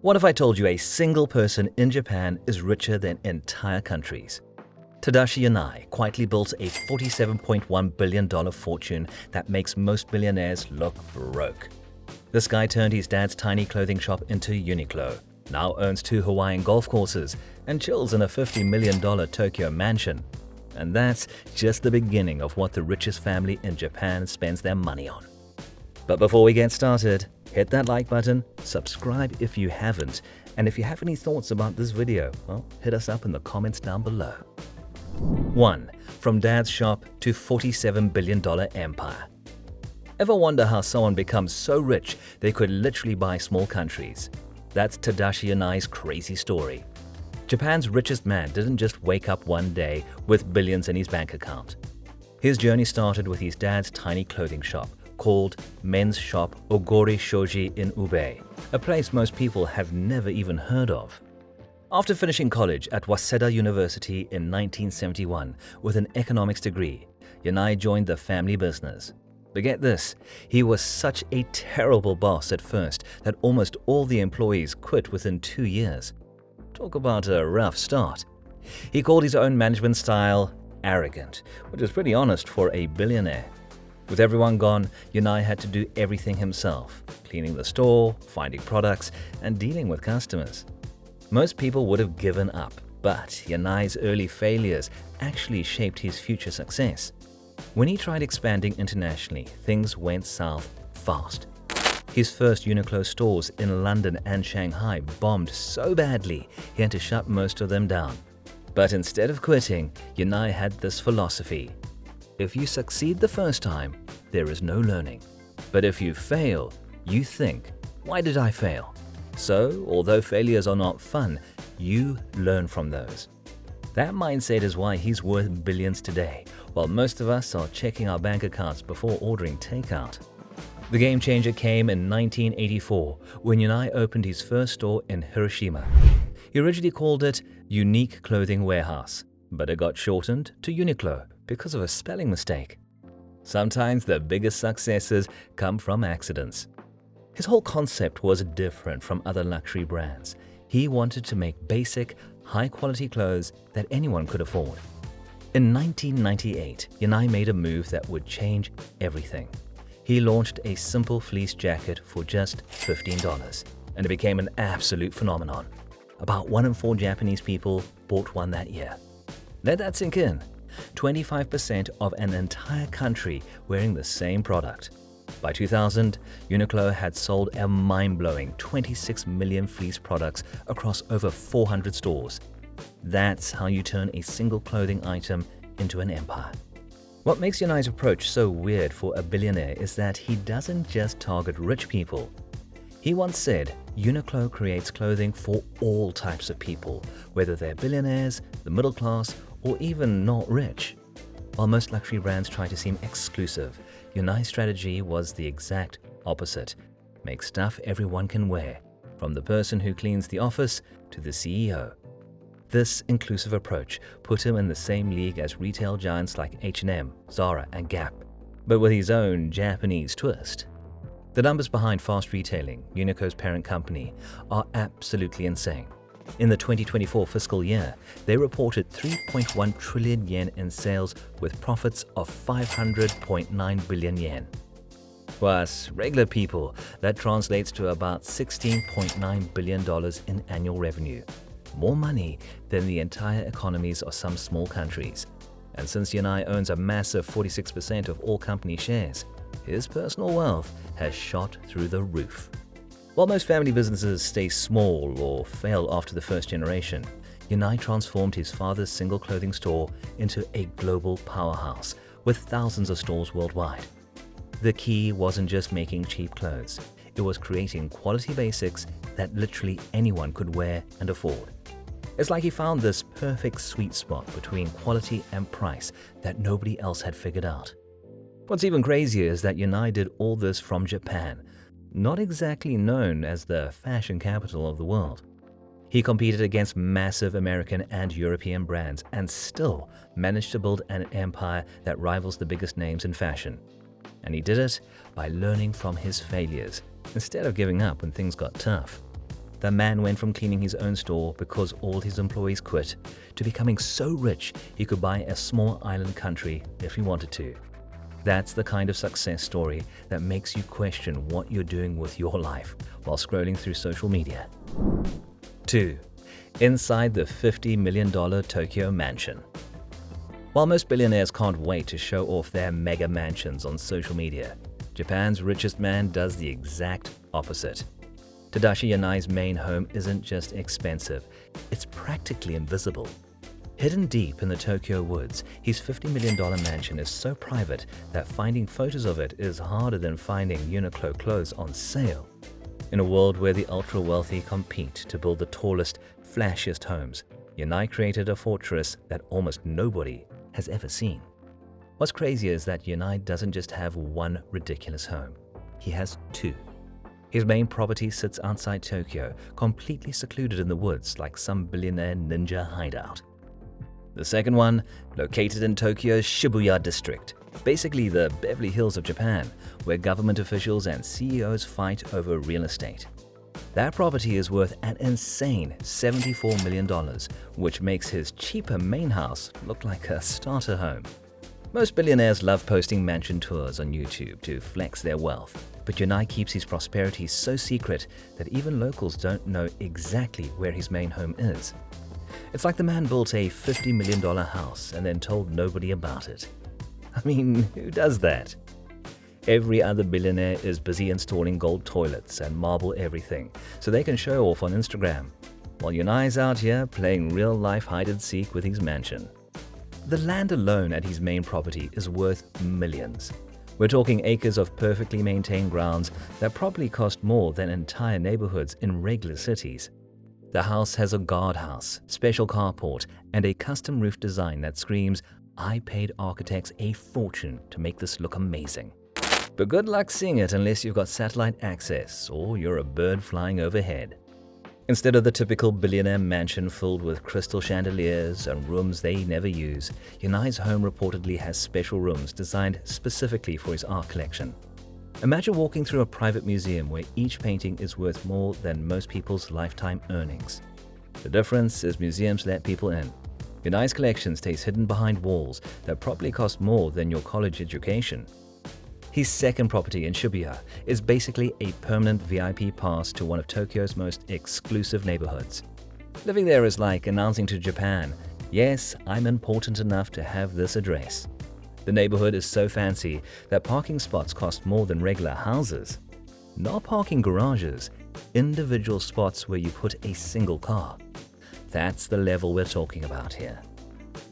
What if I told you a single person in Japan is richer than entire countries? Tadashi Yanai quietly built a $47.1 billion fortune that makes most billionaires look broke. This guy turned his dad's tiny clothing shop into Uniqlo, now owns 2 Hawaiian golf courses, and chills in a $50 million Tokyo mansion. And that's just the beginning of what the richest family in Japan spends their money on. But before we get started, hit that like button, subscribe if you haven't, and if you have any thoughts about this video, well, hit us up in the comments down below. 1. From dad's shop to $47 billion empire. Ever wonder how someone becomes so rich they could literally buy small countries? That's Tadashi Yanai's crazy story. Japan's richest man didn't just wake up one day with billions in his bank account. His journey started with his dad's tiny clothing shop called Men's Shop Ogori Shoji in Ube, a place most people have never even heard of. After finishing college at Waseda University in 1971 with an economics degree, Yanai joined the family business. But get this, he was such a terrible boss at first that almost all the employees quit within 2 years. Talk about a rough start. He called his own management style arrogant, which is pretty honest for a billionaire. With everyone gone, Yanai had to do everything himself, cleaning the store, finding products, and dealing with customers. Most people would have given up, but Yanai's early failures actually shaped his future success. When he tried expanding internationally, things went south fast. His first Uniqlo stores in London and Shanghai bombed so badly he had to shut most of them down. But instead of quitting, Yanai had this philosophy: if you succeed the first time, there is no learning. But if you fail, you think, why did I fail? So, although failures are not fun, you learn from those. That mindset is why he's worth billions today, while most of us are checking our bank accounts before ordering takeout. The game changer came in 1984 when Yanai opened his first store in Hiroshima. He originally called it Unique Clothing Warehouse, but it got shortened to Uniqlo because of a spelling mistake. Sometimes the biggest successes come from accidents. His whole concept was different from other luxury brands. He wanted to make basic, high-quality clothes that anyone could afford. In 1998, Yanai made a move that would change everything. He launched a simple fleece jacket for just $15, and it became an absolute phenomenon. About 1 in 4 Japanese people bought one that year. Let that sink in. 25% of an entire country wearing the same product. By 2000, Uniqlo had sold a mind-blowing 26 million fleece products across over 400 stores. That's how you turn a single clothing item into an empire. What makes Yanai's approach so weird for a billionaire is that he doesn't just target rich people. He once said, Uniqlo creates clothing for all types of people, whether they're billionaires, the middle class, or even not rich. While most luxury brands try to seem exclusive, Yanai's strategy was the exact opposite. Make stuff everyone can wear, from the person who cleans the office to the CEO. This inclusive approach put him in the same league as retail giants like H&M, Zara, and Gap, but with his own Japanese twist. The numbers behind fast retailing, Uniqlo's parent company, are absolutely insane. In the 2024 fiscal year, they reported 3.1 trillion yen in sales with profits of 500.9 billion yen. For us regular people, that translates to about $16.9 billion in annual revenue. More money than the entire economies of some small countries. And since Yanai owns a massive 46% of all company shares, his personal wealth has shot through the roof. While most family businesses stay small or fail after the first generation, Yanai transformed his father's single clothing store into a global powerhouse with thousands of stores worldwide. The key wasn't just making cheap clothes, it was creating quality basics that literally anyone could wear and afford. It's like he found this perfect sweet spot between quality and price that nobody else had figured out. What's even crazier is that Yanai did all this from Japan, not exactly known as the fashion capital of the world. He competed against massive American and European brands and still managed to build an empire that rivals the biggest names in fashion. And he did it by learning from his failures instead of giving up when things got tough. The man went from cleaning his own store because all his employees quit to becoming so rich he could buy a small island country if he wanted to. That's the kind of success story that makes you question what you're doing with your life while scrolling through social media. 2. Inside the $50 million Tokyo mansion. While most billionaires can't wait to show off their mega mansions on social media, Japan's richest man does the exact opposite. Tadashi Yanai's main home isn't just expensive, it's practically invisible. Hidden deep in the Tokyo woods, his $50 million mansion is so private that finding photos of it is harder than finding Uniqlo clothes on sale. In a world where the ultra-wealthy compete to build the tallest, flashiest homes, Yanai created a fortress that almost nobody has ever seen. What's crazy is that Yanai doesn't just have one ridiculous home, he has two. His main property sits outside Tokyo, completely secluded in the woods like some billionaire ninja hideout. The second one, located in Tokyo's Shibuya district, basically the Beverly Hills of Japan, where government officials and CEOs fight over real estate. That property is worth an insane $74 million, which makes his cheaper main house look like a starter home. Most billionaires love posting mansion tours on YouTube to flex their wealth, but Yanai keeps his prosperity so secret that even locals don't know exactly where his main home is. It's like the man built a $50 million house and then told nobody about it. I mean, who does that? Every other billionaire is busy installing gold toilets and marble everything so they can show off on Instagram, while Yanai's out here playing real-life hide-and-seek with his mansion. The land alone at his main property is worth millions. We're talking acres of perfectly maintained grounds that probably cost more than entire neighborhoods in regular cities. The house has a guardhouse, special carport, and a custom roof design that screams, "I paid architects a fortune to make this look amazing." But good luck seeing it unless you've got satellite access or you're a bird flying overhead. Instead of the typical billionaire mansion filled with crystal chandeliers and rooms they never use, Yanai's home reportedly has special rooms designed specifically for his art collection. Imagine walking through a private museum where each painting is worth more than most people's lifetime earnings. The difference is museums let people in. Yanai's collection stays hidden behind walls that probably cost more than your college education. His second property in Shibuya is basically a permanent VIP pass to one of Tokyo's most exclusive neighborhoods. Living there is like announcing to Japan, "Yes, I'm important enough to have this address." The neighborhood is so fancy that parking spots cost more than regular houses. Not parking garages, individual spots where you put a single car. That's the level we're talking about here.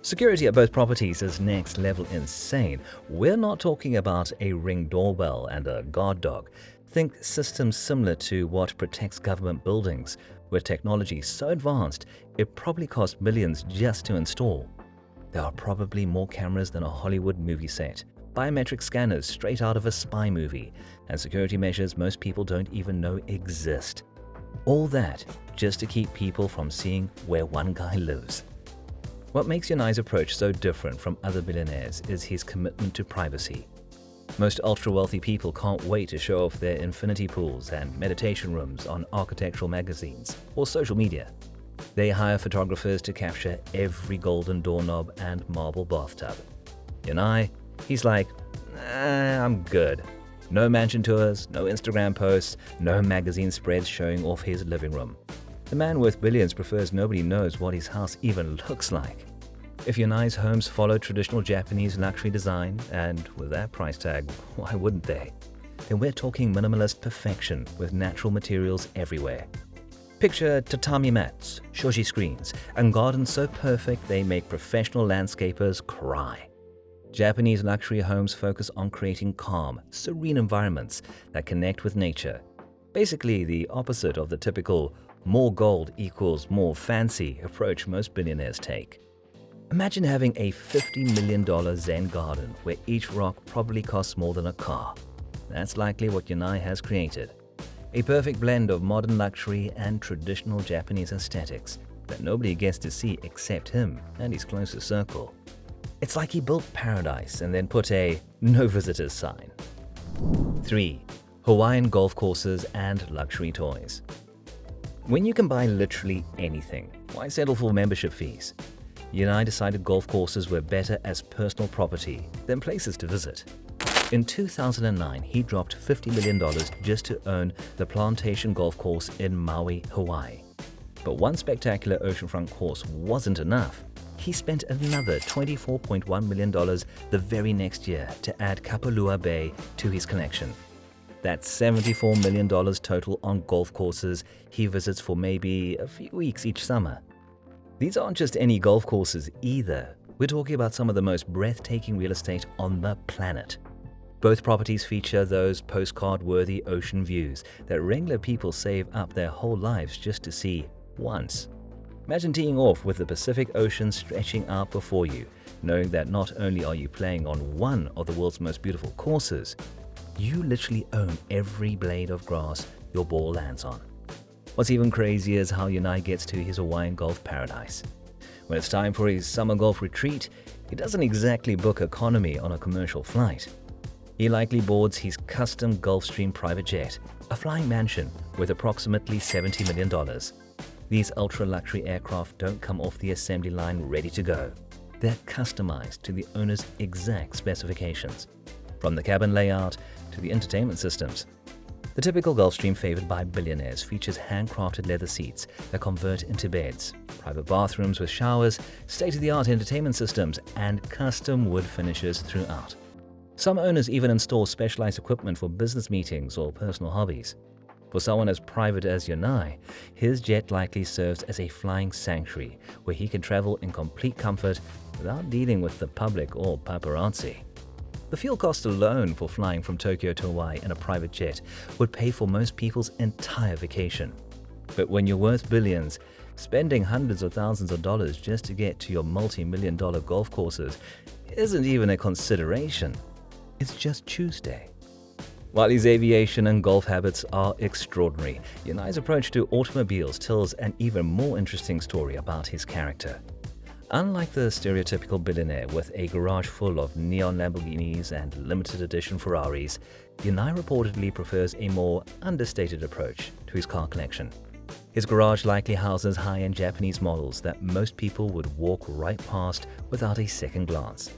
Security at both properties is next level insane. We're not talking about a Ring doorbell and a guard dog. Think systems similar to what protects government buildings, with technology so advanced it probably costs millions just to install. There are probably more cameras than a Hollywood movie set, biometric scanners straight out of a spy movie, and security measures most people don't even know exist. All that just to keep people from seeing where one guy lives. What makes Yanai's approach so different from other billionaires is his commitment to privacy. Most ultra-wealthy people can't wait to show off their infinity pools and meditation rooms on architectural magazines or social media. They hire photographers to capture every golden doorknob and marble bathtub. Yanai, he's like, I'm good. No mansion tours, no Instagram posts, no magazine spreads showing off his living room. The man with billions prefers nobody knows what his house even looks like. If Yanai's homes follow traditional Japanese luxury design, and with that price tag, why wouldn't they? Then we're talking minimalist perfection with natural materials everywhere. Picture tatami mats, shoji screens, and gardens so perfect they make professional landscapers cry. Japanese luxury homes focus on creating calm, serene environments that connect with nature. Basically the opposite of the typical more gold equals more fancy approach most billionaires take. Imagine having a $50 million Zen garden where each rock probably costs more than a car. That's likely what Yanai has created. A perfect blend of modern luxury and traditional Japanese aesthetics that nobody gets to see except him and his closest circle. It's like he built paradise and then put a "no visitors" sign. 3. Hawaiian golf courses and luxury toys. When you can buy literally anything, why settle for membership fees? Yanai decided golf courses were better as personal property than places to visit. In 2009, he dropped $50 million just to own the Plantation Golf Course in Maui, Hawaii. But one spectacular oceanfront course wasn't enough. He spent another $24.1 million the very next year to add Kapalua Bay to his collection. That's $74 million total on golf courses he visits for maybe a few weeks each summer. These aren't just any golf courses either. We're talking about some of the most breathtaking real estate on the planet. Both properties feature those postcard-worthy ocean views that regular people save up their whole lives just to see once. Imagine teeing off with the Pacific Ocean stretching out before you, knowing that not only are you playing on one of the world's most beautiful courses, you literally own every blade of grass your ball lands on. What's even crazier is how Yanai gets to his Hawaiian Golf paradise. When it's time for his summer golf retreat, he doesn't exactly book economy on a commercial flight. He likely boards his custom Gulfstream private jet, a flying mansion worth approximately $70 million. These ultra-luxury aircraft don't come off the assembly line ready to go. They're customized to the owner's exact specifications, from the cabin layout to the entertainment systems. The typical Gulfstream favored by billionaires features handcrafted leather seats that convert into beds, private bathrooms with showers, state-of-the-art entertainment systems, and custom wood finishes throughout. Some owners even install specialized equipment for business meetings or personal hobbies. For someone as private as Yanai, his jet likely serves as a flying sanctuary where he can travel in complete comfort without dealing with the public or paparazzi. The fuel cost alone for flying from Tokyo to Hawaii in a private jet would pay for most people's entire vacation. But when you're worth billions, spending hundreds of thousands of dollars just to get to your multi-million-dollar golf courses isn't even a consideration. It's just Tuesday. While his aviation and golf habits are extraordinary, Yanai's approach to automobiles tells an even more interesting story about his character. Unlike the stereotypical billionaire with a garage full of neon Lamborghinis and limited edition Ferraris, Yanai reportedly prefers a more understated approach to his car collection. His garage likely houses high-end Japanese models that most people would walk right past without a second glance.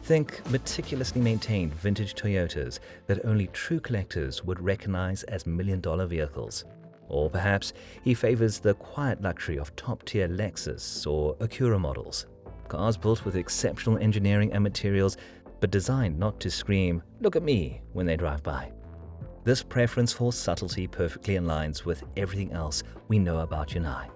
Think meticulously maintained vintage Toyotas that only true collectors would recognize as million-dollar vehicles. Or perhaps he favors the quiet luxury of top-tier Lexus or Acura models. Cars built with exceptional engineering and materials, but designed not to scream, "Look at me," when they drive by. This preference for subtlety perfectly aligns with everything else we know about Yanai.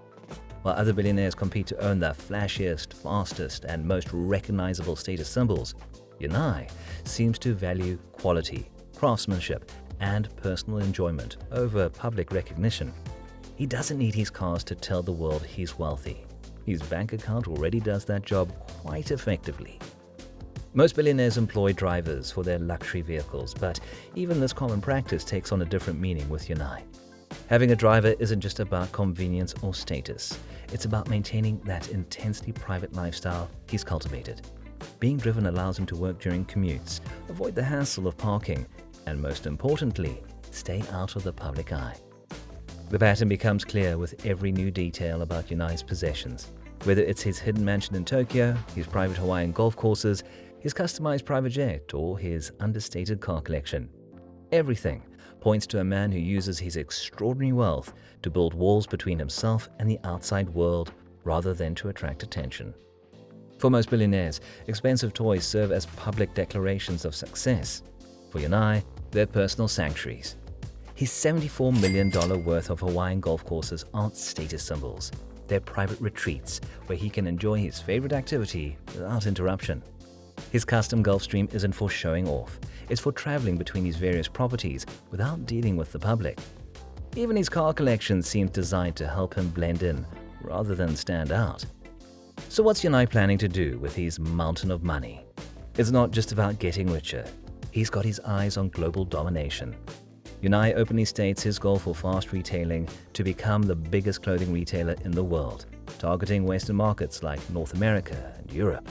While other billionaires compete to own the flashiest, fastest, and most recognizable status symbols, Yanai seems to value quality, craftsmanship, and personal enjoyment over public recognition. He doesn't need his cars to tell the world he's wealthy. His bank account already does that job quite effectively. Most billionaires employ drivers for their luxury vehicles, but even this common practice takes on a different meaning with Yanai. Having a driver isn't just about convenience or status. It's about maintaining that intensely private lifestyle he's cultivated. Being driven allows him to work during commutes, avoid the hassle of parking, and most importantly, stay out of the public eye. The pattern becomes clear with every new detail about Yanai's possessions. Whether it's his hidden mansion in Tokyo, his private Hawaiian golf courses, his customized private jet, or his understated car collection. Everything points to a man who uses his extraordinary wealth to build walls between himself and the outside world rather than to attract attention. For most billionaires, expensive toys serve as public declarations of success. For Yanai, they're personal sanctuaries. His $74 million worth of Hawaiian golf courses aren't status symbols. They're private retreats where he can enjoy his favorite activity without interruption. His custom Gulfstream isn't for showing off. It's for traveling between his various properties without dealing with the public. Even his car collection seems designed to help him blend in rather than stand out. So what's Yanai planning to do with his mountain of money? It's not just about getting richer. He's got his eyes on global domination. Yanai openly states his goal for fast retailing to become the biggest clothing retailer in the world, targeting Western markets like North America and Europe.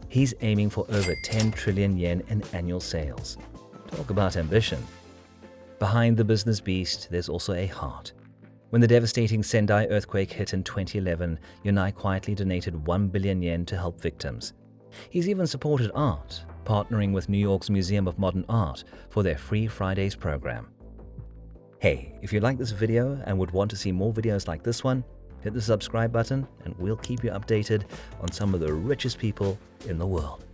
He's aiming for over 10 trillion yen in annual sales. Talk about ambition. Behind the business beast, there's also a heart. When the devastating Sendai earthquake hit in 2011, Yanai quietly donated 1 billion yen to help victims. He's even supported art, partnering with New York's Museum of Modern Art for their Free Fridays program. Hey, if you like this video and would want to see more videos like this one, hit the subscribe button and we'll keep you updated on some of the richest people in the world.